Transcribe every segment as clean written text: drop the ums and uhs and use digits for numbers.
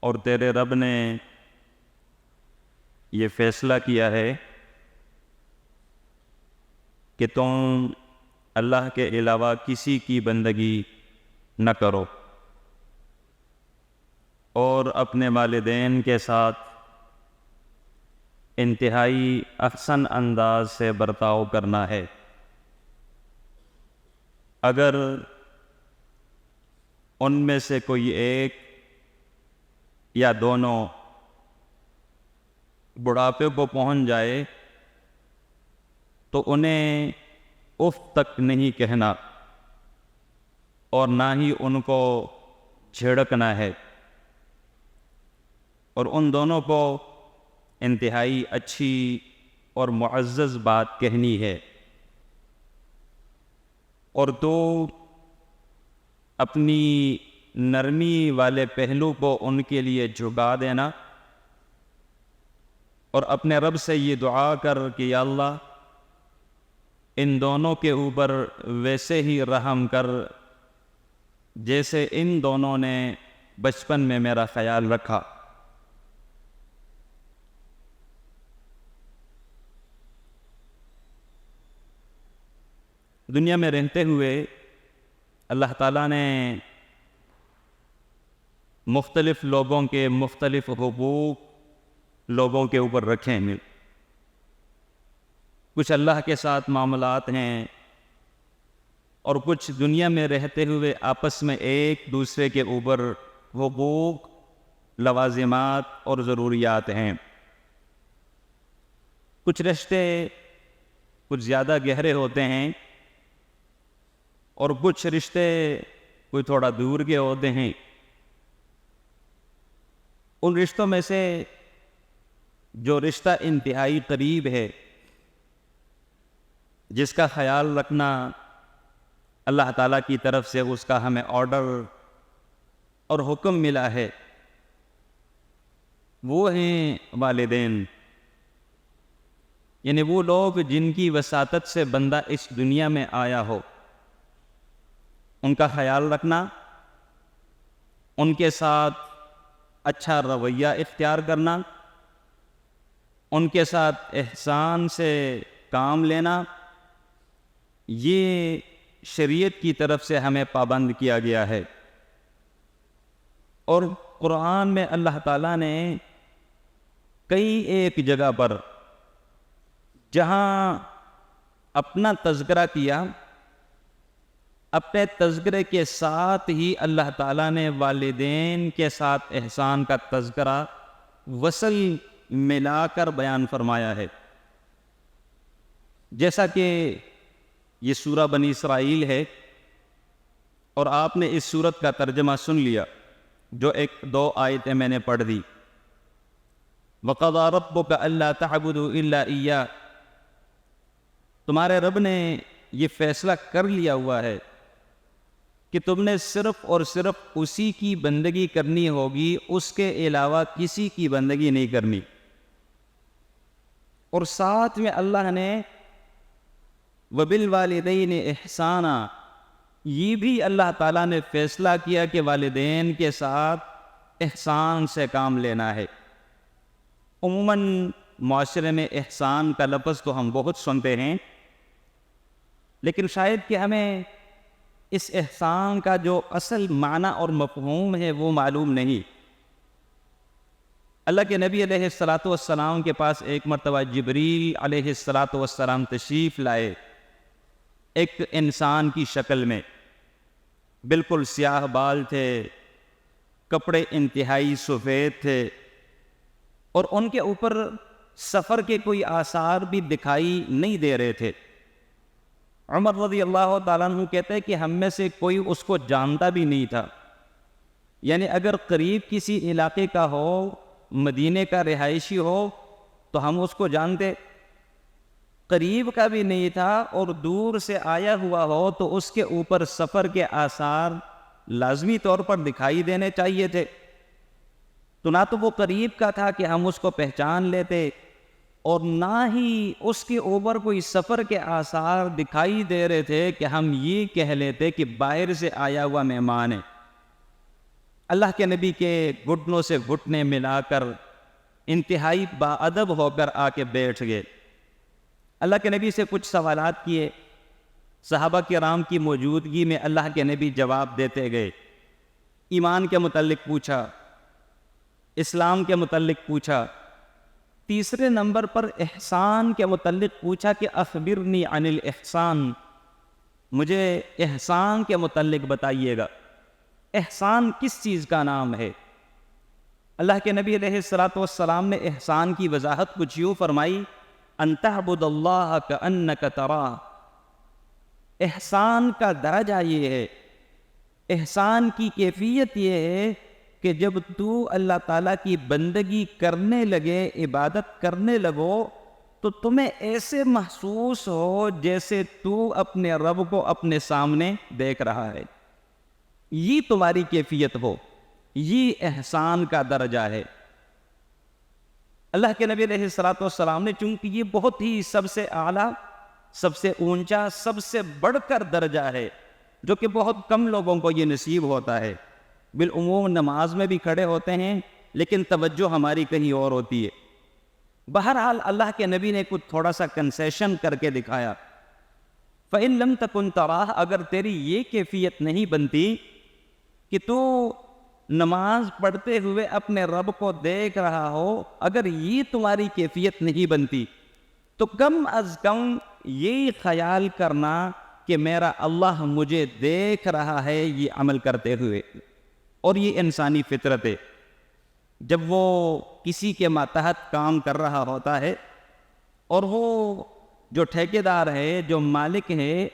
اور تیرے رب نے یہ فیصلہ کیا ہے کہ تم اللہ کے علاوہ کسی کی بندگی نہ کرو اور اپنے والدین کے ساتھ انتہائی احسن انداز سے برتاؤ کرنا ہے۔ اگر ان میں سے کوئی ایک یا دونوں بڑھاپے کو پہنچ جائے تو انہیں اف تک نہیں کہنا اور نہ ہی ان کو جھڑکنا ہے، اور ان دونوں کو انتہائی اچھی اور معزز بات کہنی ہے، اور تو اپنی نرمی والے پہلو کو ان کے لیے جھکا دینا اور اپنے رب سے یہ دعا کر کہ یا اللہ ان دونوں کے اوپر ویسے ہی رحم کر جیسے ان دونوں نے بچپن میں میرا خیال رکھا۔ دنیا میں رہتے ہوئے اللہ تعالیٰ نے مختلف لوگوں کے مختلف حقوق لوگوں کے اوپر رکھے ہیں۔ کچھ اللہ کے ساتھ معاملات ہیں اور کچھ دنیا میں رہتے ہوئے آپس میں ایک دوسرے کے اوپر حقوق، لوازمات اور ضروریات ہیں۔ کچھ رشتے کچھ زیادہ گہرے ہوتے ہیں اور کچھ رشتے کوئی تھوڑا دور کے ہوتے ہیں۔ ان رشتوں میں سے جو رشتہ انتہائی قریب ہے، جس کا خیال رکھنا اللہ تعالیٰ کی طرف سے اس کا ہمیں آرڈر اور حکم ملا ہے، وہ ہیں والدین، یعنی وہ لوگ جن کی وساطت سے بندہ اس دنیا میں آیا ہو، ان کا خیال رکھنا، ان کے ساتھ اچھا رویہ اختیار کرنا، ان کے ساتھ احسان سے کام لینا، یہ شریعت کی طرف سے ہمیں پابند کیا گیا ہے۔ اور قرآن میں اللہ تعالیٰ نے کئی ایک جگہ پر جہاں اپنا تذکرہ کیا، اپنے تذکرے کے ساتھ ہی اللہ تعالیٰ نے والدین کے ساتھ احسان کا تذکرہ وصل ملا کر بیان فرمایا ہے۔ جیسا کہ یہ سورہ بنی اسرائیل ہے اور آپ نے اس سورت کا ترجمہ سن لیا، جو ایک دو آیتیں میں نے پڑھ دی۔ وَقَضَىٰ رَبُّكَ أَلَّا تَعْبُدُوا إِلَّا إِيَّاهُ، تمہارے رب نے یہ فیصلہ کر لیا ہوا ہے کہ تم نے صرف اور صرف اسی کی بندگی کرنی ہوگی، اس کے علاوہ کسی کی بندگی نہیں کرنی۔ اور ساتھ میں اللہ نے وَبِالْوَالِدَيْنِ إِحْسَانًا، یہ بھی اللہ تعالیٰ نے فیصلہ کیا کہ والدین کے ساتھ احسان سے کام لینا ہے۔ عموماً معاشرے میں احسان کا لفظ تو ہم بہت سنتے ہیں، لیکن شاید کہ ہمیں اس احسان کا جو اصل معنی اور مفہوم ہے وہ معلوم نہیں۔ اللہ کے نبی علیہ السلام کے پاس ایک مرتبہ جبریل علیہ السلام تشریف لائے، ایک انسان کی شکل میں، بالکل سیاہ بال تھے، کپڑے انتہائی سفید تھے، اور ان کے اوپر سفر کے کوئی آثار بھی دکھائی نہیں دے رہے تھے۔ عمر رضی اللہ تعالیٰ عنہ کہتے ہیں کہ ہم میں سے کوئی اس کو جانتا بھی نہیں تھا، یعنی اگر قریب کسی علاقے کا ہو، مدینے کا رہائشی ہو تو ہم اس کو جانتے، قریب کا بھی نہیں تھا اور دور سے آیا ہوا ہو تو اس کے اوپر سفر کے آثار لازمی طور پر دکھائی دینے چاہیے تھے۔ تو نہ تو وہ قریب کا تھا کہ ہم اس کو پہچان لیتے، اور نہ ہی اس کے اوپر کوئی سفر کے آثار دکھائی دے رہے تھے کہ ہم یہ کہہ لیتے کہ باہر سے آیا ہوا مہمان ہے۔ اللہ کے نبی کے گھٹنوں سے گھٹنے ملا کر انتہائی باادب ہو کر آ کے بیٹھ گئے. اللہ کے نبی سے کچھ سوالات کیے. صحابہ کرام کی موجودگی میں اللہ کے نبی جواب دیتے گئے. ایمان کے متعلق پوچھا, اسلام کے متعلق پوچھا, تیسرے نمبر پر احسان کے متعلق پوچھا کہ اخبرنی عن الاحسان, مجھے احسان کے متعلق بتائیے گا. احسان کس چیز کا نام ہے؟ اللہ کے نبی علیہ الصلوۃ والسلام نے احسان کی وضاحت کچھ یوں فرمائی, ان تعبد اللہ کأنک تراہ. احسان کا درجہ یہ ہے, احسان کی کیفیت یہ ہے کہ جب تو اللہ تعالیٰ کی بندگی کرنے لگے, عبادت کرنے لگو, تو تمہیں ایسے محسوس ہو جیسے تو اپنے رب کو اپنے سامنے دیکھ رہا ہے. یہ تمہاری کیفیت ہو, یہ احسان کا درجہ ہے. اللہ کے نبی علیہ الصلوۃ والسلام نے, چونکہ یہ بہت ہی سب سے اعلیٰ, سب سے اونچا, سب سے بڑھ کر درجہ ہے, جو کہ بہت کم لوگوں کو یہ نصیب ہوتا ہے. بالعموم نماز میں بھی کھڑے ہوتے ہیں لیکن توجہ ہماری کہیں اور ہوتی ہے. بہرحال اللہ کے نبی نے کچھ تھوڑا سا کنسیشن کر کے دکھایا. فَإِن لَمْ تَكُنْ تَرَاهُ, اگر تیری یہ کیفیت نہیں بنتی کہ تو نماز پڑھتے ہوئے اپنے رب کو دیکھ رہا ہو, اگر یہ تمہاری کیفیت نہیں بنتی تو کم از کم یہ خیال کرنا کہ میرا اللہ مجھے دیکھ رہا ہے یہ عمل کرتے ہوئے. اور یہ انسانی فطرت ہے. جب وہ کسی کے ماتحت کام کر رہا ہوتا ہے اور وہ جو ٹھیکیدار ہے, جو مالک ہے,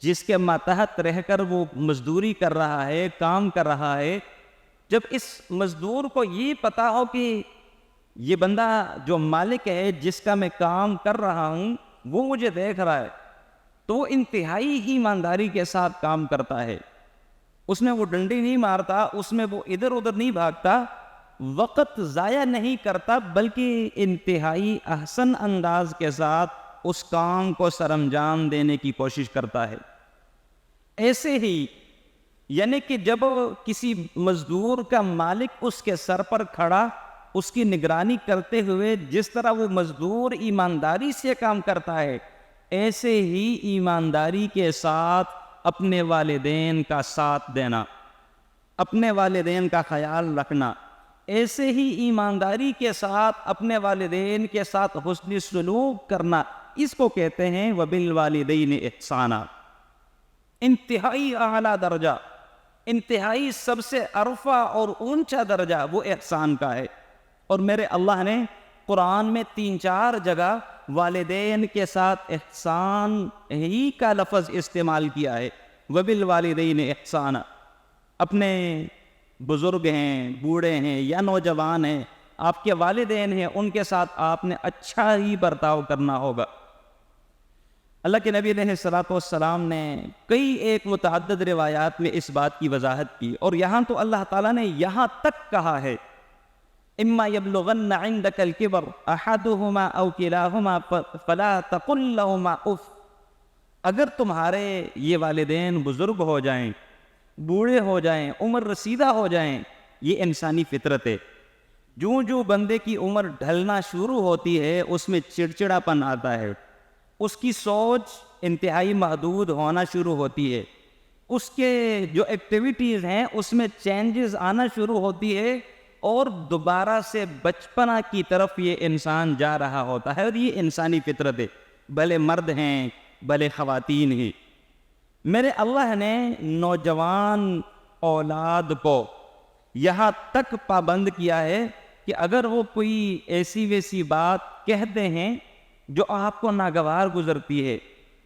جس کے ماتحت رہ کر وہ مزدوری کر رہا ہے, کام کر رہا ہے, جب اس مزدور کو یہ پتا ہو کہ یہ بندہ جو مالک ہے جس کا میں کام کر رہا ہوں وہ مجھے دیکھ رہا ہے, تو وہ انتہائی ایمانداری کے ساتھ کام کرتا ہے. اس میں وہ ڈنڈی نہیں مارتا, اس میں وہ ادھر ادھر نہیں بھاگتا, وقت ضائع نہیں کرتا, بلکہ انتہائی احسن انداز کے ساتھ اس کام کو سر انجام دینے کی کوشش کرتا ہے. ایسے ہی یعنی کہ جب کسی مزدور کا مالک اس کے سر پر کھڑا اس کی نگرانی کرتے ہوئے جس طرح وہ مزدور ایمانداری سے کام کرتا ہے, ایسے ہی ایمانداری کے ساتھ اپنے والدین کا ساتھ دینا, اپنے والدین کا خیال رکھنا, ایسے ہی ایمانداری کے ساتھ اپنے والدین کے ساتھ حسن سلوک کرنا, اس کو کہتے ہیں وبالوالدین احسانا. انتہائی اعلیٰ درجہ, انتہائی سب سے عرفہ اور اونچا درجہ وہ احسان کا ہے. اور میرے اللہ نے قرآن میں 3-4 جگہ والدین کے ساتھ احسان ہی کا لفظ استعمال کیا ہے, وبالوالدین احسانا. اپنے بزرگ ہیں, بوڑھے ہیں یا نوجوان ہیں, آپ کے والدین ہیں, ان کے ساتھ آپ نے اچھا ہی برتاؤ کرنا ہوگا. اللہ کے نبی علیہ الصلوۃ والسلام نے کئی ایک متعدد روایات میں اس بات کی وضاحت کی, اور یہاں تو اللہ تعالیٰ نے یہاں تک کہا ہے اما یبلغن عندک الکبر احدہما او کلاہما فلا تقل لہما اف. اگر تمہارے یہ والدین بزرگ ہو جائیں, بوڑھے ہو جائیں, عمر رسیدہ ہو جائیں, یہ انسانی فطرت ہے. جو بندے کی عمر ڈھلنا شروع ہوتی ہے اس میں چڑچڑاپن آتا ہے, اس کی سوچ انتہائی محدود ہونا شروع ہوتی ہے, اس کے جو ایکٹیویٹیز ہیں اس میں چینجز آنا شروع ہوتی ہے, اور دوبارہ سے بچپنا کی طرف یہ انسان جا رہا ہوتا ہے. اور یہ انسانی فطرت ہے, بھلے مرد ہیں بھلے خواتین ہیں. میرے اللہ نے نوجوان اولاد کو یہاں تک پابند کیا ہے کہ اگر وہ کوئی ایسی ویسی بات کہتے ہیں جو آپ کو ناگوار گزرتی ہے,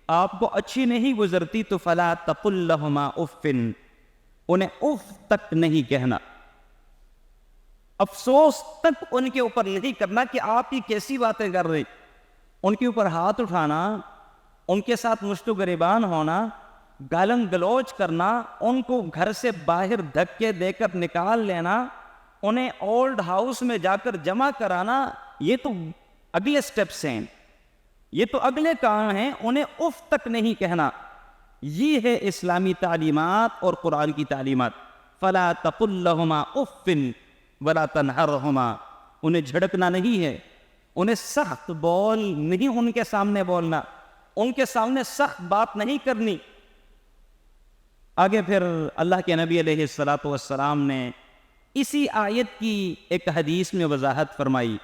آپ کو اچھی نہیں گزرتی, تو فلا تقل لہما اف, انہیں اف تک نہیں کہنا, افسوس تک ان کے اوپر نہیں کرنا کہ آپ یہ کیسی باتیں کر رہے. ان کے اوپر ہاتھ اٹھانا, ان کے ساتھ مشت و گریبان ہونا, گالن گلوچ کرنا, ان کو گھر سے باہر دھکے دے کر نکال لینا, انہیں اولڈ ہاؤس میں جا کر جمع کرانا, یہ تو اگلے سٹیپس ہیں, یہ تو اگلے کام ہیں. انہیں اف تک نہیں کہنا. یہ ہے اسلامی تعلیمات اور قرآن کی تعلیمات. فلا تقل لهما اف ولا تنهرهما، انہیں جھڑکنا نہیں ہے، انہیں سخت بول نہیں ان کے سامنے بولنا، ان کے سامنے سخت بات نہیں کرنی۔ آگے پھر اللہ کے نبی علیہ السلام نے اسی آیت کی ایک حدیث میں وضاحت فرمائی۔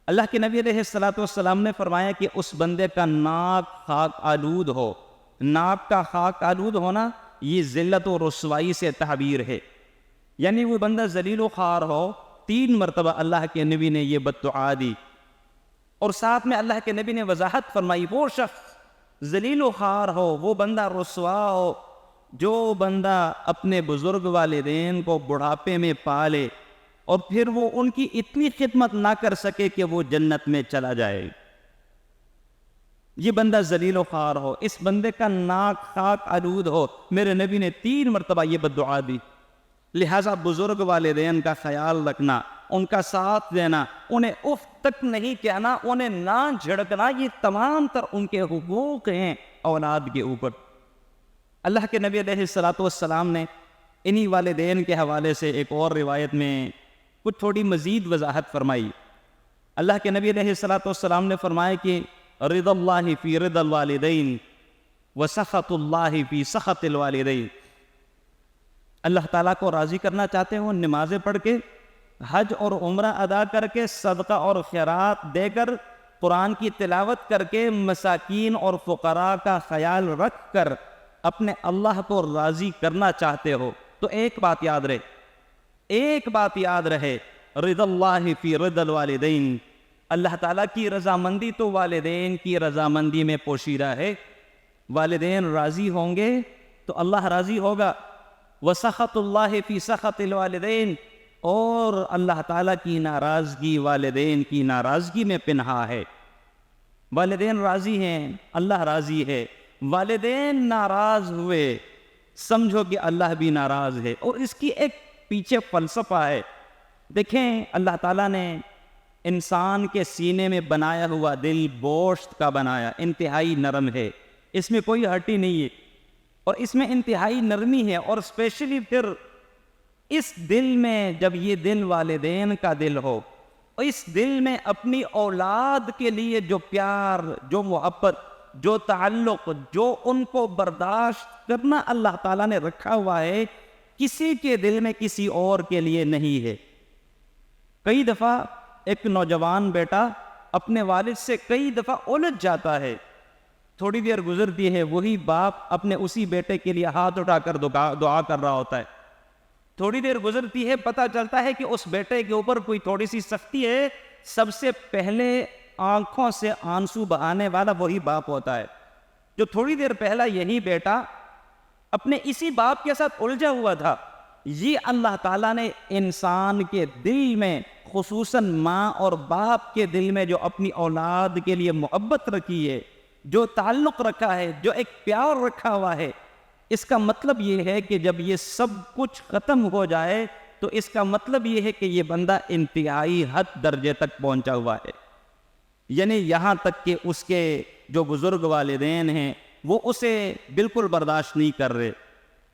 اللہ کے نبی علیہ السلام نے فرمایا کہ اس بندے کا ناک خاک آلود ہو۔ ناک کا خاک آلود ہونا یہ ذلت و رسوائی سے تعبیر ہے، یعنی وہ بندہ ذلیل و خوار ہو۔ 3 مرتبہ اللہ کے نبی نے یہ بددعا دی، اور ساتھ میں اللہ کے نبی نے وضاحت فرمائی وہ شخص ذلیل و خوار ہو، وہ بندہ رسوا ہو جو بندہ اپنے بزرگ والدین کو بڑھاپے میں پالے اور پھر وہ ان کی اتنی خدمت نہ کر سکے کہ وہ جنت میں چلا جائے، یہ بندہ ذلیل و خوار ہو، اس بندے کا ناک خاک آلود ہو۔ میرے نبی نے 3 مرتبہ یہ بددعا دی۔ لہٰذا بزرگ والدین کا خیال رکھنا، ان کا ساتھ دینا، انہیں اف تک نہیں کہنا، انہیں نہ جھڑکنا، یہ تمام تر ان کے حقوق ہیں اولاد کے اوپر۔ اللہ کے نبی علیہ السلام نے انہی والدین کے حوالے سے ایک اور روایت میں کچھ تھوڑی مزید وضاحت فرمائی۔ اللہ کے نبی علیہ السلام نے فرمایا کہ رضا اللہ فی رضا الوالدین وسخط اللہ فی سخط الوالدین۔ اللہ تعالیٰ کو راضی کرنا چاہتے ہو، نمازیں پڑھ کے، حج اور عمرہ ادا کر کے، صدقہ اور خیرات دے کر، قرآن کی تلاوت کر کے، مساکین اور فقراء کا خیال رکھ کر اپنے اللہ کو راضی کرنا چاہتے ہو تو ایک بات یاد رہے، رضا اللہ فی رضا الوالدین، اللہ تعالیٰ کی رضامندی تو والدین کی رضامندی میں پوشیدہ ہے۔ والدین راضی ہوں گے تو اللہ راضی ہوگا۔ وسخط اللہ فی سخط الوالدین، اور اللہ تعالیٰ کی ناراضگی والدین کی ناراضگی میں پنہا ہے۔ والدین راضی ہیں، اللہ راضی ہے۔ والدین ناراض ہوئے، سمجھو کہ اللہ بھی ناراض ہے، اور اس کی ایک پیچھے فلسفہ ہے۔ دیکھیں اللہ تعالیٰ نے انسان کے سینے میں بنایا ہوا دل گوشت کا بنایا، انتہائی نرم ہے، اس میں کوئی ہڈی نہیں ہے، اور اس میں انتہائی نرمی ہے، اور اسپیشلی پھر اس دل میں جب یہ دل والدین کا دل ہو، اور اس دل میں اپنی اولاد کے لیے جو پیار، جو محبت، جو تعلق، جو ان کو برداشت کرنا اللہ تعالیٰ نے رکھا ہوا ہے، کسی کے دل میں کسی اور کے لیے نہیں ہے۔ کئی دفعہ ایک نوجوان بیٹا اپنے والد سے کئی دفعہ الجھ جاتا ہے، تھوڑی دیر گزرتی ہے، وہی باپ اپنے اسی بیٹے کے لیے ہاتھ اٹھا کر دعا کر رہا ہوتا ہے۔ تھوڑی دیر گزرتی ہے، پتہ چلتا ہے کہ اس بیٹے کے اوپر کوئی تھوڑی سی سختی ہے، سب سے پہلے آنکھوں سے آنسو بہانے والا وہی باپ ہوتا ہے، جو تھوڑی دیر پہلا یہی بیٹا اپنے اسی باپ کے ساتھ الجھا ہوا تھا۔ یہ اللہ تعالیٰ نے انسان کے دل میں، خصوصاً ماں اور باپ کے دل میں جو اپنی اولاد کے لیے محبت رکھی ہے، جو تعلق رکھا ہے، جو ایک پیار رکھا ہوا ہے، اس کا مطلب یہ ہے کہ جب یہ سب کچھ ختم ہو جائے تو اس کا مطلب یہ ہے کہ یہ بندہ انتہائی حد درجے تک پہنچا ہوا ہے، یعنی یہاں تک کہ اس کے جو بزرگ والدین ہیں وہ اسے بالکل برداشت نہیں کر رہے،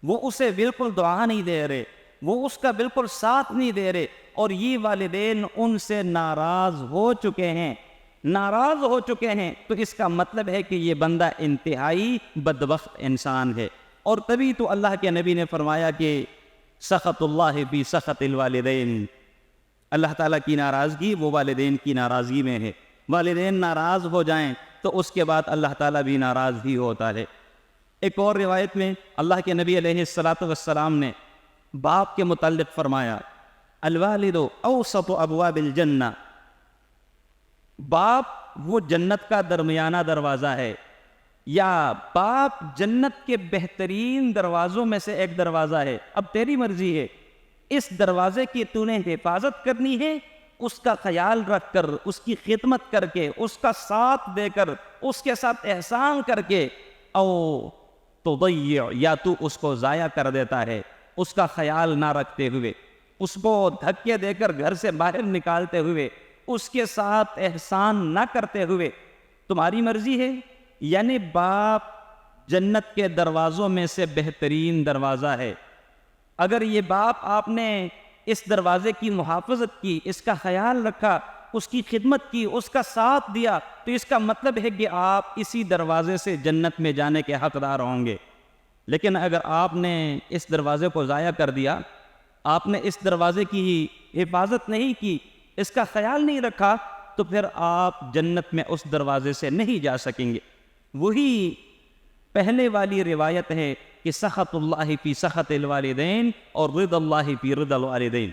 وہ اسے بالکل دعا نہیں دے رہے، وہ اس کا بالکل ساتھ نہیں دے رہے، اور یہ والدین ان سے ناراض ہو چکے ہیں، تو اس کا مطلب ہے کہ یہ بندہ انتہائی بدبخت انسان ہے۔ اور تبھی تو اللہ کے نبی نے فرمایا کہ سخط اللہ فی سخط الوالدین، اللہ تعالیٰ کی ناراضگی وہ والدین کی ناراضگی میں ہے۔ والدین ناراض ہو جائیں تو اس کے بعد اللہ تعالیٰ بھی ناراض ہی ہوتا ہے۔ ایک اور روایت میں اللہ کے نبی علیہ السلام نے باپ کے متعلق فرمایا، الوالد اوسط ابواب الجنہ، باپ وہ جنت کا درمیانہ دروازہ ہے، یا باپ جنت کے بہترین دروازوں میں سے ایک دروازہ ہے۔ اب تیری مرضی ہے، اس دروازے کی تو نے حفاظت کرنی ہے، اس کا خیال رکھ کر، اس کی خدمت کر کے، اس کا ساتھ دے کر، اس کے ساتھ احسان کر کے، او تضیع، یا تو اس کو ضائع کر دیتا ہے، اس کا خیال نہ رکھتے ہوئے، اس کو دھکے دے کر گھر سے باہر نکالتے ہوئے، اس کے ساتھ احسان نہ کرتے ہوئے، تمہاری مرضی ہے۔ یعنی باپ جنت کے دروازوں میں سے بہترین دروازہ ہے، اگر یہ باپ آپ نے اس دروازے کی محافظت کی، اس کا خیال رکھا، اس کی خدمت کی، اس کا ساتھ دیا، تو اس کا مطلب ہے کہ آپ اسی دروازے سے جنت میں جانے کے حقدار ہوں گے۔ لیکن اگر آپ نے اس دروازے کو ضائع کر دیا، آپ نے اس دروازے کی حفاظت نہیں کی، اس کا خیال نہیں رکھا، تو پھر آپ جنت میں اس دروازے سے نہیں جا سکیں گے۔ وہی پہلے والی روایت ہے کہ سخط اللہ فی سخط الوالدین اور رضا اللہ فی رضا الوالدین۔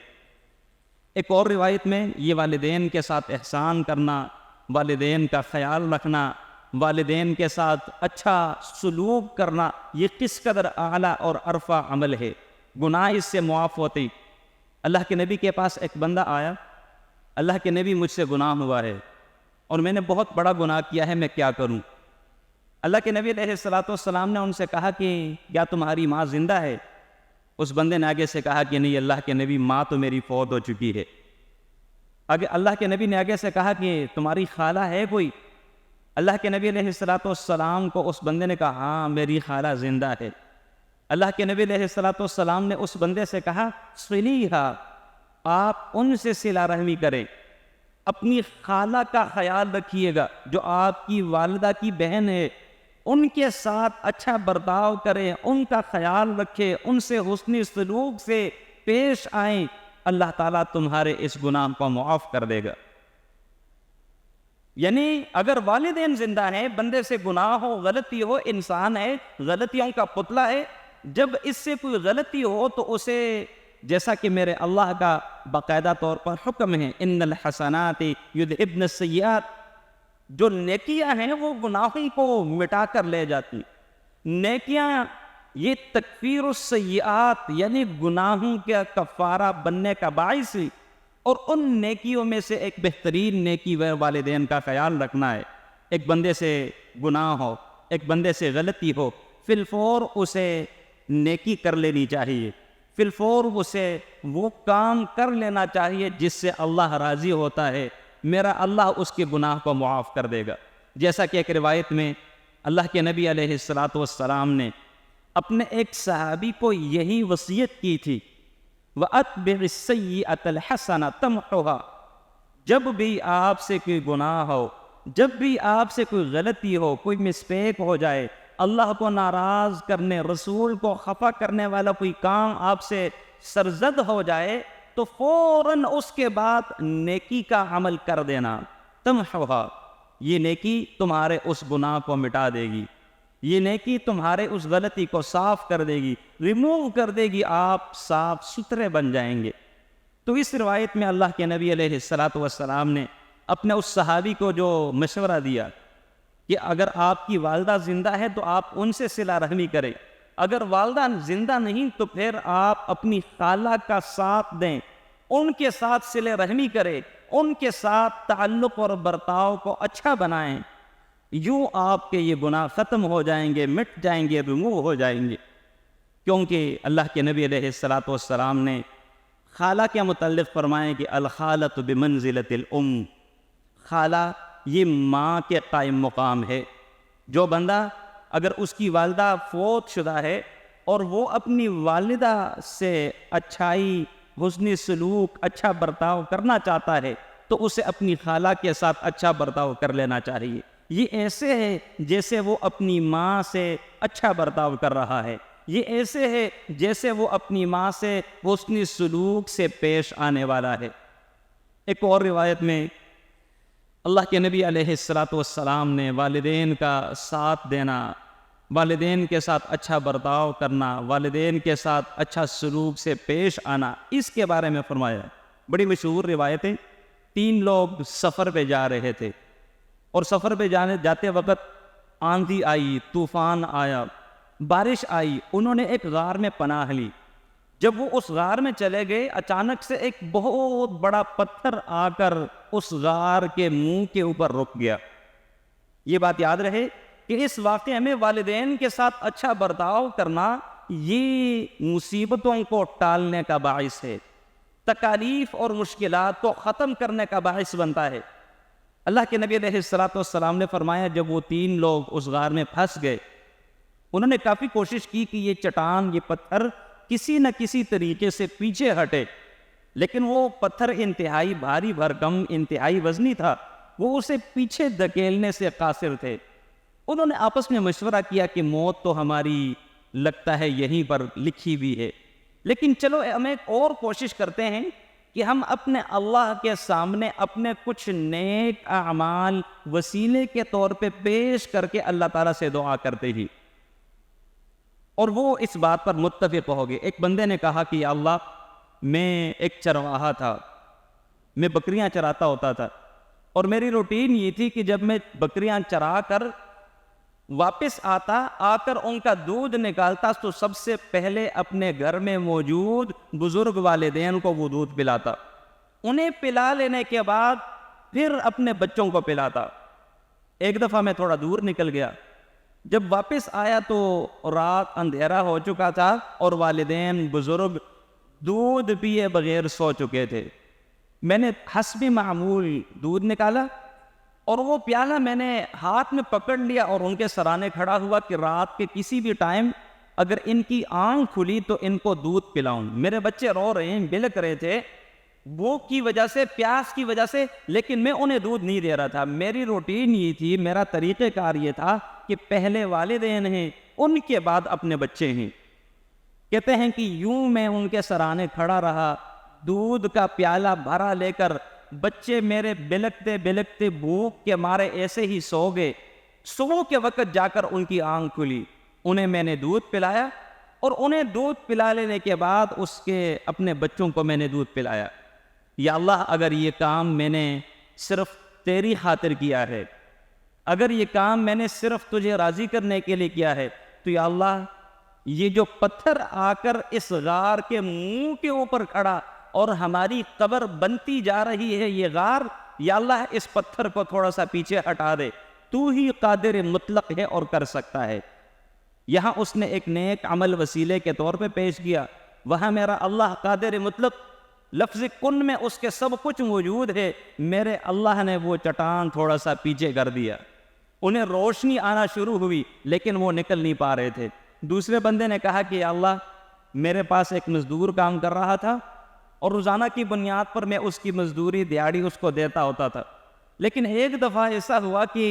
ایک اور روایت میں یہ والدین کے ساتھ احسان کرنا، والدین کا خیال رکھنا، والدین کے ساتھ اچھا سلوک کرنا، یہ کس قدر اعلیٰ اور عرفہ عمل ہے، گناہ اس سے معاف ہوتے۔ اللہ کے نبی کے پاس ایک بندہ آیا، اللہ کے نبی مجھ سے گناہ ہوا ہے اور میں نے بہت بڑا گناہ کیا ہے، میں کیا کروں؟ اللہ کے نبی علیہ السلام نے ان سے کہا کہ کیا تمہاری ماں زندہ ہے؟ اس بندے نے آگے سے کہا کہ نہیں اللہ کے نبی، ماں تو میری فوت ہو چکی ہے۔ آگے اللہ کے نبی نے آگے سے کہا کہ تمہاری خالہ ہے کوئی؟ اللہ کے نبی علیہ السلام کو اس بندے نے کہا ہاں میری خالہ زندہ ہے۔ اللہ کے نبی علیہ السلام نے اس بندے سے کہا صلیھا، آپ ان سے صلہ رحمی کریں، اپنی خالہ کا خیال رکھیے گا جو آپ کی والدہ کی بہن ہے، ان کے ساتھ اچھا برتاؤ کریں، ان کا خیال رکھیں، ان سے حسنی سلوک سے پیش آئیں، اللہ تعالیٰ تمہارے اس گناہ کو معاف کر دے گا۔ یعنی اگر والدین زندہ ہیں، بندے سے گناہ ہو، غلطی ہو، انسان ہے، غلطیوں کا پتلا ہے، جب اس سے کوئی غلطی ہو تو اسے، جیسا کہ میرے اللہ کا باقاعدہ طور پر حکم ہے ان الحسنات یذھبن السیئات، جو نیکیاں ہیں وہ گناہوں کو مٹا کر لے جاتی۔ نیکیاں یہ تکفیر السیئات یعنی گناہوں کا کفارہ بننے کا باعث ہے، اور ان نیکیوں میں سے ایک بہترین نیکی والدین کا خیال رکھنا ہے۔ ایک بندے سے گناہ ہو، ایک بندے سے غلطی ہو، فی الفور اسے نیکی کر لینی چاہیے، فی الفور اسے وہ کام کر لینا چاہیے جس سے اللہ راضی ہوتا ہے، میرا اللہ اس کے گناہ کو معاف کر دے گا۔ جیسا کہ ایک روایت میں اللہ کے نبی علیہ السلام نے اپنے ایک صحابی کو یہی وصیت کی تھی، وَأَتْبِعِ السَّيِّئَةَ الْحَسَنَةَ تَمْحُهَا، جب بھی آپ سے کوئی گناہ ہو، جب بھی آپ سے کوئی غلطی ہو، کوئی مسٹیک ہو جائے، اللہ کو ناراض کرنے، رسول کو خفا کرنے والا کوئی کام آپ سے سرزد ہو جائے، تو فوراً اس کے بعد نیکی کا عمل کر دینا، تمحوها، یہ نیکی تمہارے اس گناہ کو مٹا دے گی، یہ نیکی تمہارے اس غلطی کو صاف کر دے گی، ریموو کر دے گی، آپ صاف ستھرے بن جائیں گے۔ تو اس روایت میں اللہ کے نبی علیہ السلام نے اپنے اس صحابی کو جو مشورہ دیا کہ اگر آپ کی والدہ زندہ ہے تو آپ ان سے صلہ رحمی کریں، اگر والدہ زندہ نہیں تو پھر آپ اپنی خالہ کا ساتھ دیں، ان کے ساتھ صلہ رحمی کریں، ان کے ساتھ تعلق اور برتاؤ کو اچھا بنائیں، یوں آپ کے یہ گناہ ختم ہو جائیں گے، مٹ جائیں گے، ریموو ہو جائیں گے۔ کیونکہ اللہ کے نبی علیہ السلام نے خالہ کے متعلق فرمائے کہ الخالۃ بمنزلۃ الام، خالہ یہ ماں کے قائم مقام ہے۔ جو بندہ اگر اس کی والدہ فوت شدہ ہے اور وہ اپنی والدہ سے اچھائی، حسنی سلوک، اچھا برتاؤ کرنا چاہتا ہے تو اسے اپنی خالہ کے ساتھ اچھا برتاؤ کر لینا چاہیے۔ یہ ایسے ہے جیسے وہ اپنی ماں سے اچھا برتاؤ کر رہا ہے، یہ ایسے ہے جیسے وہ اپنی ماں سے حسنی سلوک سے پیش آنے والا ہے۔ ایک اور روایت میں اللہ کے نبی علیہ السلام نے والدین کا ساتھ دینا، والدین کے ساتھ اچھا برتاؤ کرنا، والدین کے ساتھ اچھا سلوک سے پیش آنا، اس کے بارے میں فرمایا۔ بڑی مشہور روایتیں، 3 لوگ سفر پہ جا رہے تھے اور سفر پہ جاتے وقت آندھی آئی، طوفان آیا، بارش آئی، انہوں نے ایک غار میں پناہ لی۔ جب وہ اس غار میں چلے گئے، اچانک سے ایک بہت بڑا پتھر آ کر اس غار کے منہ کے اوپر رک گیا۔ یہ بات یاد رہے کہ اس واقعے میں والدین کے ساتھ اچھا برتاؤ کرنا یہ مصیبتوں کو ٹالنے کا باعث ہے، تکالیف اور مشکلات کو ختم کرنے کا باعث بنتا ہے۔ اللہ کے نبی علیہ السلام نے فرمایا جب وہ 3 لوگ اس غار میں پھنس گئے، انہوں نے کافی کوشش کی کہ یہ چٹان، یہ پتھر کسی نہ کسی طریقے سے پیچھے ہٹے، لیکن وہ پتھر انتہائی بھاری بھرکم، انتہائی وزنی تھا، وہ اسے پیچھے دھکیلنے سے قاصر تھے۔ انہوں نے آپس میں مشورہ کیا کہ موت تو ہماری لگتا ہے یہیں پر لکھی ہوئی ہے، لیکن چلو ہم ایک اور کوشش کرتے ہیں کہ ہم اپنے اللہ کے سامنے اپنے کچھ نیک اعمال وسیلے کے طور پہ پیش کر کے اللہ تعالیٰ سے دعا کرتے ہی۔ اور وہ اس بات پر متفق ہو گئے۔ ایک بندے نے کہا کہ یا اللہ، میں ایک چرواہا تھا، میں بکریاں چراتا ہوتا تھا، اور میری روٹین یہ تھی کہ جب میں بکریاں چرا کر واپس آ کر ان کا دودھ نکالتا تو سب سے پہلے اپنے گھر میں موجود بزرگ والدین کو وہ دودھ پلاتا، انہیں پلا لینے کے بعد پھر اپنے بچوں کو پلاتا۔ ایک دفعہ میں تھوڑا دور نکل گیا، جب واپس آیا تو رات اندھیرا ہو چکا تھا اور والدین بزرگ دودھ پیے بغیر سو چکے تھے۔ میں نے حسب معمول دودھ نکالا اور وہ پیالہ میں نے ہاتھ میں پکڑ لیا اور ان کے سرانے کھڑا ہوا کہ رات کے کسی بھی ٹائم اگر ان کی آنکھ کھلی تو ان کو دودھ پلاؤں۔ میرے بچے رو رہے ہیں، بلک رہے تھے بھوک کی وجہ سے، پیاس کی وجہ سے، لیکن میں انہیں دودھ نہیں دے رہا تھا۔ میری روٹین یہ تھی، میرا طریقہ کار یہ تھا کہ پہلے والدین ہیں، ان کے بعد اپنے بچے ہیں۔ کہتے ہیں کہ یوں میں ان کے سرانے کھڑا رہا، دودھ کا پیالہ بھرا لے کر بچے میرے بلکتے بلکتے بھوک کے مارے ایسے ہی سو گئے۔ صبح کے وقت جا کر ان کی آنکھ کھلی، انہیں میں نے دودھ پلایا، اور انہیں دودھ پلا لینے کے بعد اس کے اپنے بچوں کو میں نے دودھ پلایا۔ یا اللہ، اگر یہ کام میں نے صرف تیری خاطر کیا ہے، اگر یہ کام میں نے صرف تجھے راضی کرنے کے لیے کیا ہے، تو یا اللہ، یہ جو پتھر آ کر اس غار کے منہ کے اوپر کھڑا اور ہماری قبر بنتی جا رہی ہے، یہ غار، یا اللہ اس پتھر کو تھوڑا سا پیچھے ہٹا دے، تو ہی قادر مطلق ہے اور کر سکتا ہے۔ یہاں اس نے ایک نیک عمل وسیلے کے طور پہ پیش کیا، وہاں میرا اللہ قادر مطلق، لفظ کن میں اس کے سب کچھ موجود ہے، میرے اللہ نے وہ چٹان تھوڑا سا پیچھے کر دیا۔ انہیں روشنی آنا شروع ہوئی لیکن وہ نکل نہیں پا رہے تھے۔ دوسرے بندے نے کہا کہ یا اللہ، میرے پاس ایک مزدور کام کر رہا تھا اور روزانہ کی بنیاد پر میں اس کی مزدوری دیہڑی اس کو دیتا ہوتا تھا، لیکن ایک دفعہ ایسا ہوا کہ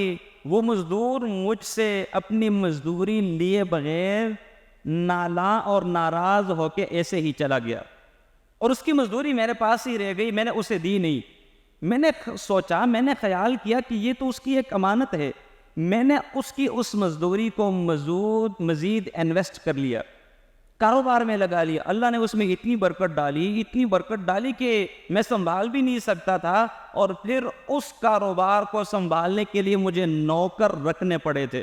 وہ مزدور مجھ سے اپنی مزدوری لیے بغیر نالاں اور ناراض ہو کے ایسے ہی چلا گیا، اور اس کی مزدوری میرے پاس ہی رہ گئی، میں نے اسے دی نہیں۔ میں نے سوچا، میں نے خیال کیا کہ یہ تو اس کی ایک امانت ہے، میں نے اس کی اس مزدوری کو مزید انویسٹ کر لیا، کاروبار میں لگا لیا۔ اللہ نے اس میں اتنی برکت ڈالی کہ میں سنبھال بھی نہیں سکتا تھا، اور پھر اس کاروبار کو سنبھالنے کے لیے مجھے نوکر رکھنے پڑے تھے۔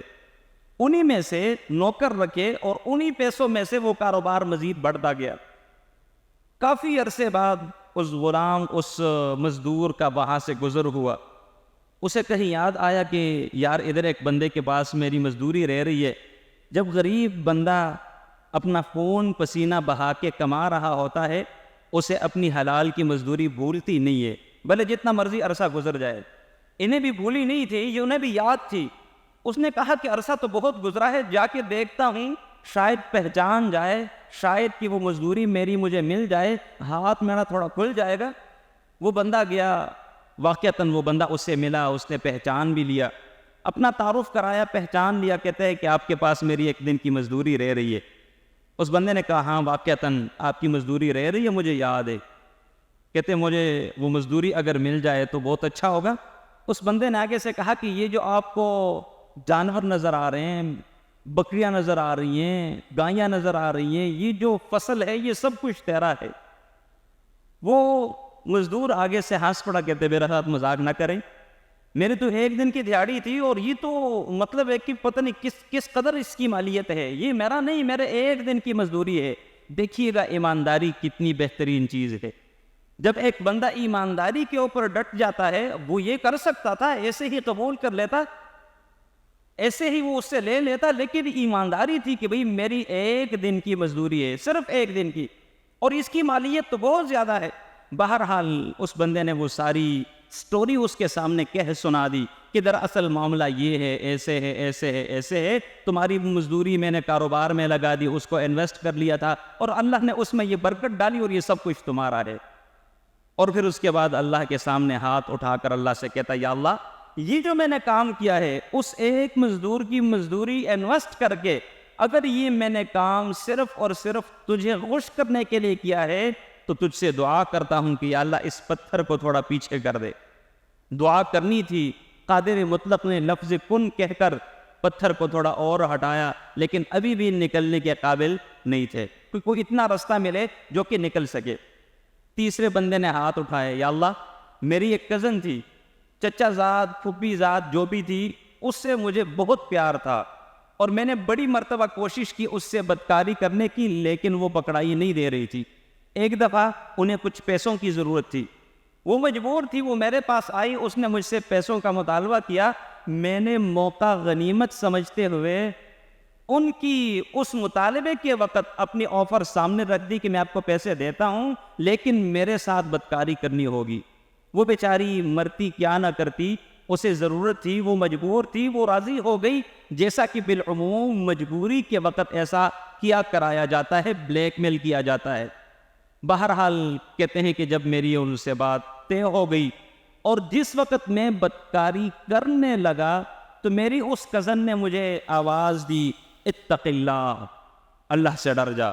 انہی میں سے نوکر رکھے اور انہی پیسوں میں سے وہ کاروبار مزید بڑھتا گیا۔ کافی عرصے بعد اس غلام، اس مزدور کا وہاں سے گزر ہوا، اسے کہیں یاد آیا کہ یار ادھر ایک بندے کے پاس میری مزدوری رہ رہی ہے۔ جب غریب بندہ اپنا خون پسینہ بہا کے کما رہا ہوتا ہے، اسے اپنی حلال کی مزدوری بھولتی نہیں ہے، بھلے جتنا مرضی عرصہ گزر جائے۔ انہیں بھی بھولی نہیں تھی، یہ انہیں بھی یاد تھی۔ اس نے کہا کہ عرصہ تو بہت گزرا ہے، جا کے دیکھتا ہوں، شاید پہچان جائے، شاید کہ وہ مزدوری میری مجھے مل جائے، ہاتھ میرا تھوڑا کھل جائے گا۔ وہ بندہ گیا، واقعتاً وہ بندہ اس سے ملا، اس نے پہچان بھی لیا، اپنا تعارف کرایا، پہچان لیا، کہتے ہیں کہ آپ کے پاس میری ایک دن کی مزدوری رہ رہی ہے۔ اس بندے نے کہا ہاں واقعتاً آپ کی مزدوری رہ رہی ہے، مجھے یاد ہے۔ کہتے مجھے وہ مزدوری اگر مل جائے تو بہت اچھا ہوگا۔ اس بندے نے آگے سے کہا کہ یہ جو آپ کو جانور نظر آ رہے ہیں، بکریاں نظر آ رہی ہیں، گائیاں نظر آ رہی ہیں، یہ جو فصل ہے یہ سب کچھ تیرا ہے۔ وہ مزدور آگے سے ہنس پڑا، کہتے میرے ساتھ مذاق نہ کریں، میرے تو ایک دن کی دیہڑی تھی، اور یہ تو مطلب ہے کہ پتہ نہیں کس قدر اس کی مالیت ہے، یہ میرا نہیں، میرے ایک دن کی مزدوری ہے۔ دیکھیے گا ایمانداری کتنی بہترین چیز ہے۔ جب ایک بندہ ایمانداری کے اوپر ڈٹ جاتا ہے، وہ یہ کر سکتا تھا، ایسے ہی قبول کر لیتا، ایسے ہی وہ اس سے لے لیتا، لیکن ایمانداری تھی کہ بھئی میری ایک دن کی مزدوری ہے، صرف ایک دن کی، اور اس کی مالیت تو بہت زیادہ ہے۔ بہرحال اس بندے نے وہ ساری سٹوری اس کے سامنے کہہ سنا دی کہ دراصل معاملہ یہ ہے، ایسے ہے، ایسے ہے، ایسے ہے، تمہاری مزدوری میں نے کاروبار میں لگا دی، اس کو انویسٹ کر لیا تھا اور اللہ نے اس میں یہ برکت ڈالی اور یہ سب کچھ تمہارا ہے۔ اور پھر اس کے بعد اللہ کے سامنے ہاتھ اٹھا کر اللہ سے کہتا ہے یا اللہ یہ جو میں نے کام کیا ہے اس ایک مزدور کی مزدوری انویسٹ کر کے اگر یہ میں نے کام صرف اور صرف تجھے خوش کرنے کے لیے کیا ہے تو تجھ سے دعا کرتا ہوں کہ یا اللہ اس پتھر کو تھوڑا پیچھے کر دے۔ دعا کرنی تھی، قادر مطلق نے لفظ کن کہہ کر پتھر کو تھوڑا اور ہٹایا، لیکن ابھی بھی نکلنے کے قابل نہیں تھے، کوئی اتنا راستہ ملے جو کہ نکل سکے۔ تیسرے بندے نے ہاتھ اٹھائے، یا اللہ میری ایک کزن تھی، چچا زاد پھپھی زاد جو بھی تھی، اس سے مجھے بہت پیار تھا اور میں نے بڑی مرتبہ کوشش کی اس سے بدکاری کرنے کی، لیکن وہ پکڑائی نہیں دے رہی تھی۔ ایک دفعہ انہیں کچھ پیسوں کی ضرورت تھی، وہ مجبور تھی، وہ میرے پاس آئی، اس نے مجھ سے پیسوں کا مطالبہ کیا، میں نے موقع غنیمت سمجھتے ہوئے ان کی اس مطالبے کے وقت اپنی آفر سامنے رکھ دی کہ میں آپ کو پیسے دیتا ہوں لیکن میرے ساتھ بدکاری کرنی ہوگی۔ وہ بیچاری مرتی کیا نہ کرتی، اسے ضرورت تھی، وہ مجبور تھی، وہ راضی ہو گئی، جیسا کہ بالعموم مجبوری کے وقت ایسا کیا کرایا جاتا ہے، بلیک میل کیا جاتا ہے۔ بہرحال کہتے ہیں کہ جب میری ان سے بات طے ہو گئی اور جس وقت میں بدکاری کرنے لگا تو میری اس کزن نے مجھے آواز دی اتق اللہ، اللہ سے ڈر جا۔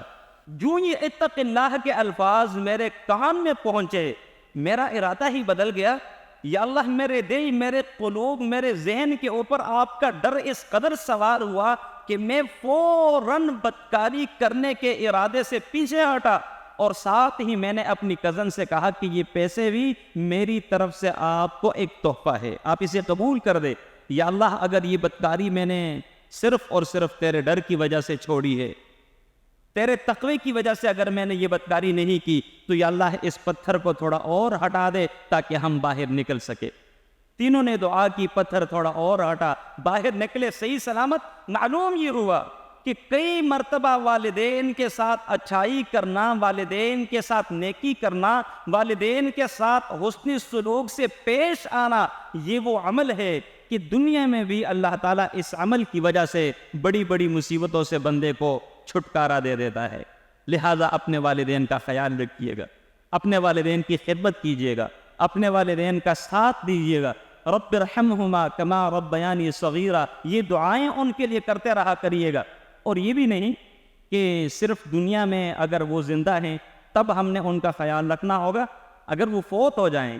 جو یہ اتق اللہ کے الفاظ میرے کان میں پہنچے میرا ارادہ ہی بدل گیا، یا اللہ میرے دل، میرے قلوب، میرے ذہن کے اوپر آپ کا ڈر اس قدر سوار ہوا کہ میں فوراً بدکاری کرنے کے ارادے سے پیچھے ہٹا اور ساتھ ہی میں نے اپنی کزن سے کہا کہ یہ پیسے بھی میری طرف سے آپ کو ایک تحفہ ہے، آپ اسے قبول کر دے۔ یا اللہ اگر یہ بدکاری میں نے صرف اور صرف تیرے ڈر کی وجہ سے چھوڑی ہے، تیرے تقوی کی وجہ سے اگر میں نے یہ بدکاری نہیں کی تو یا اللہ اس پتھر کو تھوڑا اور ہٹا دے تاکہ ہم باہر نکل سکے۔ تینوں نے دعا کی، پتھر تھوڑا اور ہٹا، باہر نکلے صحیح سلامت۔ معلوم یہ ہوا کہ کئی مرتبہ والدین کے ساتھ اچھائی کرنا، والدین کے ساتھ نیکی کرنا، والدین کے ساتھ حسن سلوک سے پیش آنا، یہ وہ عمل ہے کہ دنیا میں بھی اللہ تعالیٰ اس عمل کی وجہ سے بڑی بڑی مصیبتوں سے بندے کو چھٹکارا دے دیتا ہے۔ لہٰذا اپنے والدین کا خیال رکھیے گا، اپنے والدین کی خدمت کیجیے گا، اپنے والدین کا ساتھ دیجیے گا۔ رب ارحمہما کما ربیانی صغیرا، یہ دعائیں ان کے لیے کرتے رہا کریے گا۔ اور یہ بھی نہیں کہ صرف دنیا میں اگر وہ زندہ ہیں تب ہم نے ان کا خیال رکھنا ہوگا، اگر وہ فوت ہو جائیں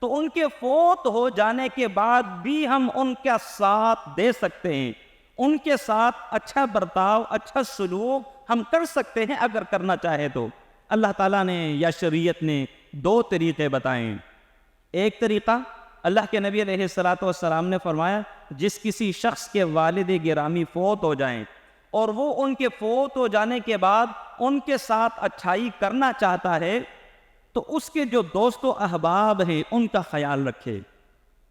تو ان کے فوت ہو جانے کے بعد بھی ہم ان کا ساتھ دے سکتے ہیں، ان کے ساتھ اچھا برتاؤ، اچھا سلوک ہم کر سکتے ہیں اگر کرنا چاہے تو۔ اللہ تعالیٰ نے یا شریعت نے دو طریقے بتائیں۔ ایک طریقہ اللہ کے نبی علیہ السلام نے فرمایا جس کسی شخص کے والد گرامی فوت ہو جائیں اور وہ ان کے فوت ہو جانے کے بعد ان کے ساتھ اچھائی کرنا چاہتا ہے تو اس کے جو دوست و احباب ہیں ان کا خیال رکھے،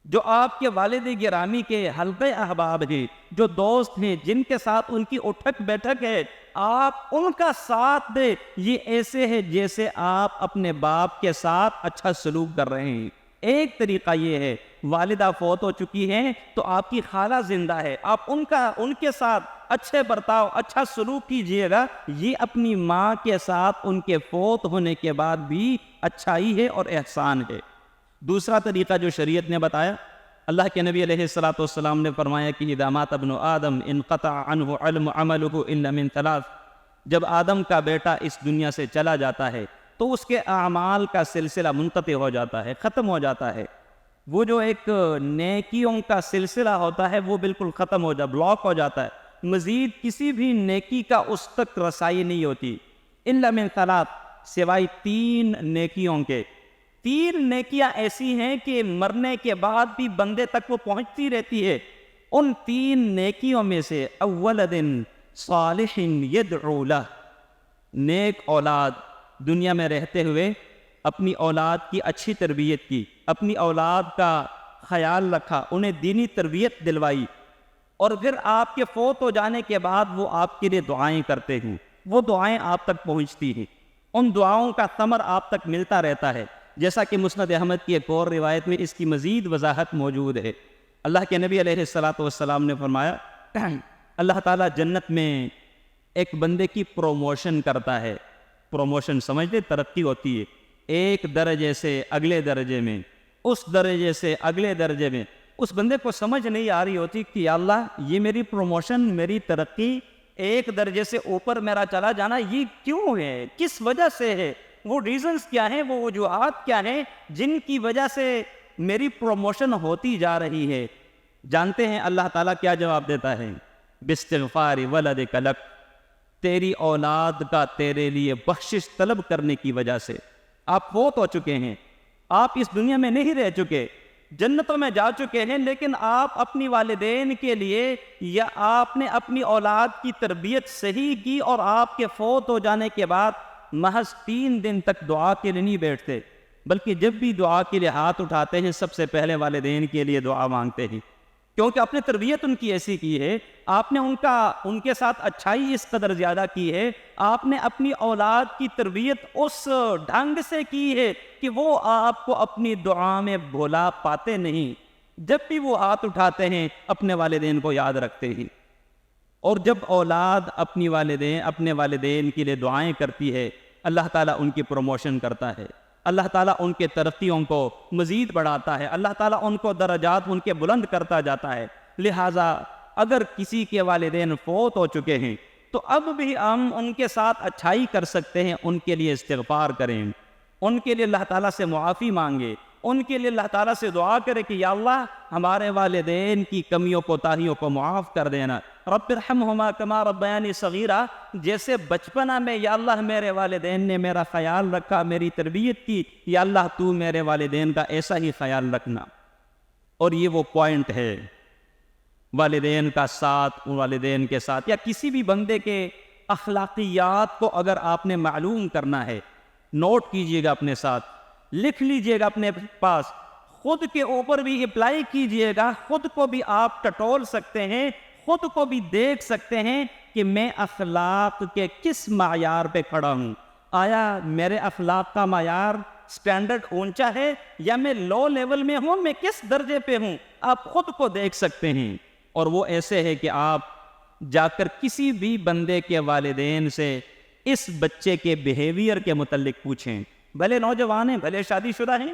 جو آپ کے والد گرامی کے حلقے احباب ہیں، جو دوست ہیں جن کے ساتھ ان کی اٹھک بیٹھک ہے، آپ ان کا ساتھ دے۔ یہ ایسے ہے جیسے آپ اپنے باپ کے ساتھ اچھا سلوک کر رہے ہیں۔ ایک طریقہ یہ ہے، والدہ فوت ہو چکی ہیں تو آپ کی خالہ زندہ ہے، آپ ان کے ساتھ اچھے برتاؤ، اچھا سلوک کیجیے گا۔ یہ اپنی ماں کے ساتھ ان کے فوت ہونے کے بعد بھی اچھائی ہے اور احسان ہے۔ دوسرا طریقہ جو شریعت نے بتایا، اللہ کے نبی علیہ السلام نے فرمایا کہ اذا مات ابن آدم انقطع عنہ علم عملہ الا من ثلاث، جب آدم کا بیٹا اس دنیا سے چلا جاتا ہے تو اس کے اعمال کا سلسلہ منقطع ہو جاتا ہے، ختم ہو جاتا ہے۔ وہ جو ایک نیکیوں کا سلسلہ ہوتا ہے وہ بالکل ختم ہو جاتا، بلاک ہو جاتا ہے، مزید کسی بھی نیکی کا اس تک رسائی نہیں ہوتی۔ الا من ثلاث، سوائے 3 نیکیوں کے۔ 3 نیکیاں ایسی ہیں کہ مرنے کے بعد بھی بندے تک وہ پہنچتی رہتی ہے۔ ان 3 نیکیوں میں سے اولد صالح یدعو لہ، نیک اولاد، دنیا میں رہتے ہوئے اپنی اولاد کی اچھی تربیت کی، اپنی اولاد کا خیال رکھا، انہیں دینی تربیت دلوائی، اور پھر آپ کے فوت ہو جانے کے بعد وہ آپ کے لیے دعائیں کرتے ہیں، وہ دعائیں آپ تک پہنچتی ہیں، ان دعاؤں کا ثمر آپ تک ملتا رہتا ہے۔ جیسا کہ مسند احمد کی ایک اور روایت میں اس کی مزید وضاحت موجود ہے۔ اللہ کے نبی علیہ الصلاۃ والسلام نے فرمایا اللہ تعالیٰ جنت میں ایک بندے کی پروموشن کرتا ہے. پروموشن سمجھتے ترقی ہوتی ہے, ایک درجے سے اگلے درجے میں, اس درجے سے اگلے درجے میں. اس بندے کو سمجھ نہیں آ رہی ہوتی کہ یا اللہ یہ میری پروموشن, میری ترقی, ایک درجے سے اوپر میرا چلا جانا یہ کیوں ہے, کس وجہ سے ہے, وہ ریزنز کیا ہیں, وہ وجوہات کیا ہیں جن کی وجہ سے میری پروموشن ہوتی جا رہی ہے. جانتے ہیں اللہ تعالیٰ کیا جواب دیتا ہے؟ باستغفار ولدک لک, تیری اولاد کا تیرے لیے بخشش طلب کرنے کی وجہ سے. آپ فوت ہو چکے ہیں, آپ اس دنیا میں نہیں رہ چکے, جنتوں میں جا چکے ہیں, لیکن آپ اپنی والدین کے لیے یا آپ نے اپنی اولاد کی تربیت صحیح کی اور آپ کے فوت ہو جانے کے بعد محض 3 دن تک دعا کے لیے نہیں بیٹھتے, بلکہ جب بھی دعا کے لیے ہاتھ اٹھاتے ہیں سب سے پہلے والدین کے لیے دعا مانگتے ہیں, کیونکہ آپ نے تربیت ان کی ایسی کی ہے, آپ نے ان کے ساتھ اچھائی اس قدر زیادہ کی ہے, آپ نے اپنی اولاد کی تربیت اس ڈھنگ سے کی ہے کہ وہ آپ کو اپنی دعا میں بھولا پاتے نہیں. جب بھی وہ ہاتھ اٹھاتے ہیں اپنے والدین کو یاد رکھتے ہیں. اور جب اولاد اپنے والدین کے لیے دعائیں کرتی ہے اللہ تعالیٰ ان کی پروموشن کرتا ہے, اللہ تعالیٰ ان کے ترقیوں کو مزید بڑھاتا ہے, اللہ تعالیٰ ان کو درجات ان کے بلند کرتا جاتا ہے. لہٰذا اگر کسی کے والدین فوت ہو چکے ہیں تو اب بھی ہم ان کے ساتھ اچھائی کر سکتے ہیں, ان کے لیے استغفار کریں, ان کے لیے اللہ تعالیٰ سے معافی مانگے, ان کے لیے اللہ تعالیٰ سے دعا کرے کہ یا اللہ ہمارے والدین کی کمیوں کوتاہیوں کو معاف کر دینا. رب ارحمہما کما ربیانی صغیرہ, جیسے بچپنا میں یا اللہ میرے والدین نے میرا خیال رکھا, میری تربیت کی, یا اللہ تو میرے والدین کا ایسا ہی خیال رکھنا. اور یہ وہ پوائنٹ ہے والدین کا ساتھ, والدین کے ساتھ یا کسی بھی بندے کے اخلاقیات کو اگر آپ نے معلوم کرنا ہے, نوٹ کیجئے گا اپنے ساتھ, لکھ لیجئے گا اپنے پاس, خود کے اوپر بھی اپلائی کیجئے گا, خود کو بھی آپ ٹٹول سکتے ہیں, خود کو بھی دیکھ سکتے ہیں کہ میں اخلاق کے کس معیار پہ کھڑا ہوں. آیا میرے اخلاق کا معیار سٹینڈرڈ اونچا ہے یا میں لو لیول میں ہوں, میں کس درجے پہ ہوں, آپ خود کو دیکھ سکتے ہیں. اور وہ ایسے ہے کہ آپ جا کر کسی بھی بندے کے والدین سے اس بچے کے بیہیویئر کے متعلق پوچھیں, بھلے نوجوان ہیں بھلے شادی شدہ ہیں,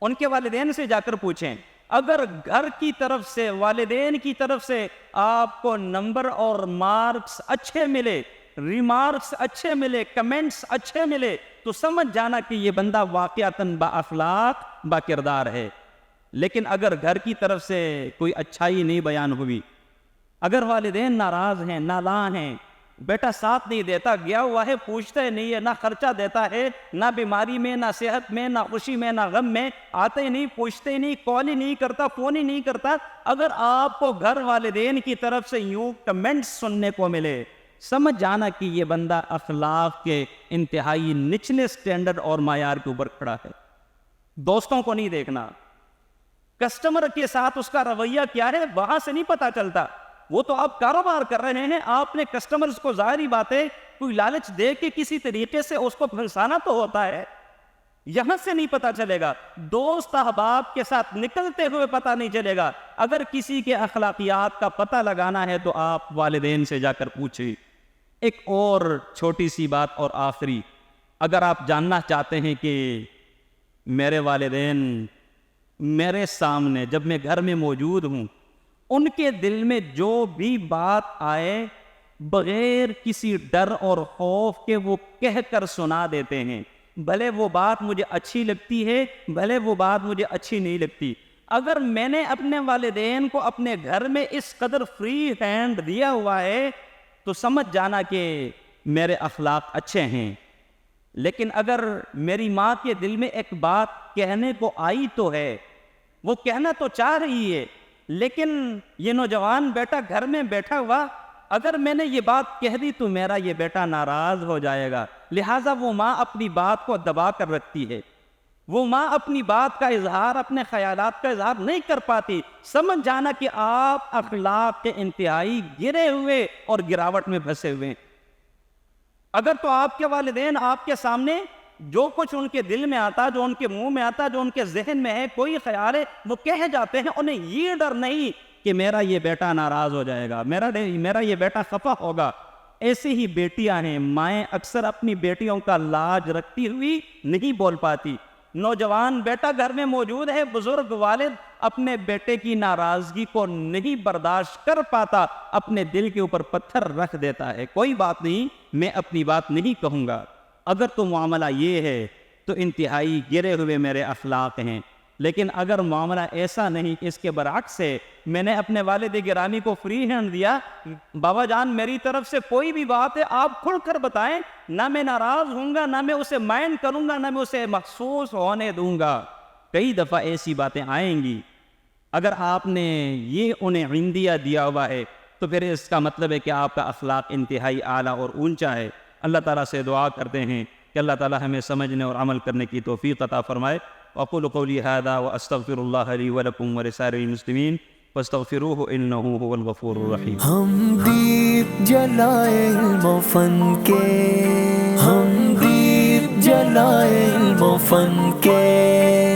ان کے والدین سے جا کر پوچھیں. اگر گھر کی طرف سے, والدین کی طرف سے آپ کو نمبر اور مارکس اچھے ملے, ریمارکس اچھے ملے, کمنٹس اچھے ملے, تو سمجھ جانا کہ یہ بندہ واقعتاً با اخلاق با کردار ہے. لیکن اگر گھر کی طرف سے کوئی اچھائی نہیں بیان ہوئی, اگر والدین ناراض ہیں, نالاں ہیں, بیٹا ساتھ نہیں دیتا, گیا ہوا ہے, پوچھتا ہی نہیں ہے, نہ خرچہ دیتا ہے, نہ بیماری میں, نہ صحت میں, نہ خوشی میں, نہ غم میں, آتے ہی نہیں, پوچھتے ہی نہیں, کال ہی نہیں کرتا, فون ہی نہیں کرتا, اگر آپ کو گھر والدین کی طرف سے یوں کمنٹس سننے کو ملے, سمجھ جانا کہ یہ بندہ اخلاق کے انتہائی نچلے سٹینڈرڈ اور معیار کے اوپر کھڑا ہے. دوستوں کو نہیں دیکھنا, کسٹمر کے ساتھ اس کا رویہ کیا ہے وہاں سے نہیں پتا چلتا. وہ تو آپ کاروبار کر رہے ہیں, آپ نے کسٹمرز کو ظاہری بات ہے کوئی لالچ دے کے کسی طریقے سے اس کو پھنسانا تو ہوتا ہے, یہاں سے نہیں پتا چلے گا. دوست احباب کے ساتھ نکلتے ہوئے پتا نہیں چلے گا. اگر کسی کے اخلاقیات کا پتہ لگانا ہے تو آپ والدین سے جا کر پوچھیں. ایک اور چھوٹی سی بات اور آخری, اگر آپ جاننا چاہتے ہیں کہ میرے والدین میرے سامنے جب میں گھر میں موجود ہوں, ان کے دل میں جو بھی بات آئے بغیر کسی ڈر اور خوف کے وہ کہہ کر سنا دیتے ہیں, بھلے وہ بات مجھے اچھی لگتی ہے, بھلے وہ بات مجھے اچھی نہیں لگتی. اگر میں نے اپنے والدین کو اپنے گھر میں اس قدر فری ہینڈ دیا ہوا ہے تو سمجھ جانا کہ میرے اخلاق اچھے ہیں. لیکن اگر میری ماں کے دل میں ایک بات کہنے کو آئی تو ہے, وہ کہنا تو چاہ رہی ہے, لیکن یہ نوجوان بیٹا گھر میں بیٹھا ہوا, اگر میں نے یہ بات کہہ دی تو میرا یہ بیٹا ناراض ہو جائے گا. لہٰذا وہ ماں اپنی بات کو دبا کر رکھتی ہے, وہ ماں اپنی بات کا اظہار, اپنے خیالات کا اظہار نہیں کر پاتی. سمجھ جانا کہ آپ اخلاق کے انتہائی گرے ہوئے اور گراوٹ میں پھنسے ہوئے. اگر تو آپ کے والدین آپ کے سامنے جو کچھ ان کے دل میں آتا، جو ان کے منہ میں آتا، جو ان کے ذہن میں ہے، کوئی خیال ہے، وہ کہہ جاتے ہیں. انہیں یہ ڈر نہیں کہ میرا یہ بیٹا ناراض ہو جائے گا، میرا یہ بیٹا خفا ہوگا. ایسی ہی بیٹیاں ہیں. مائیں اکثر اپنی بیٹیوں کا لاج رکھتی ہوئی نہیں بول پاتی. نوجوان بیٹا گھر میں موجود ہے، بزرگ والد اپنے بیٹے کی ناراضگی کو نہیں برداشت کر پاتا، اپنے دل کے اوپر پتھر رکھ دیتا ہے. کوئی بات نہیں، میں اپنی بات نہیں کہوں گا. اگر تو معاملہ یہ ہے تو انتہائی گرے ہوئے میرے اخلاق ہیں. لیکن اگر معاملہ ایسا نہیں، اس کے برعکس ہے، میں نے اپنے والد گرامی کو فری ہینڈ دیا، بابا جان میری طرف سے کوئی بھی بات ہے آپ کھل کر بتائیں، نہ میں ناراض ہوں گا، نہ میں اسے مائنڈ کروں گا، نہ میں اسے محسوس ہونے دوں گا. کئی دفعہ ایسی باتیں آئیں گی. اگر آپ نے یہ انہیں عندیہ دیا ہوا ہے تو پھر اس کا مطلب ہے کہ آپ کا اخلاق انتہائی اعلیٰ اور اونچا ہے. اللہ تعالیٰ سے دعا کرتے ہیں کہ اللہ تعالیٰ ہمیں سمجھنے اور عمل کرنے کی توفیق عطا فرمائے. اقول قولی هذا واستغفر الله لي ولكم ولسائر المسلمين فاستغفروه انه هو الغفور الرحيم. ہم دیپ جلائے علم و فن کے، ہم دیپ جلائے علم و فن کے.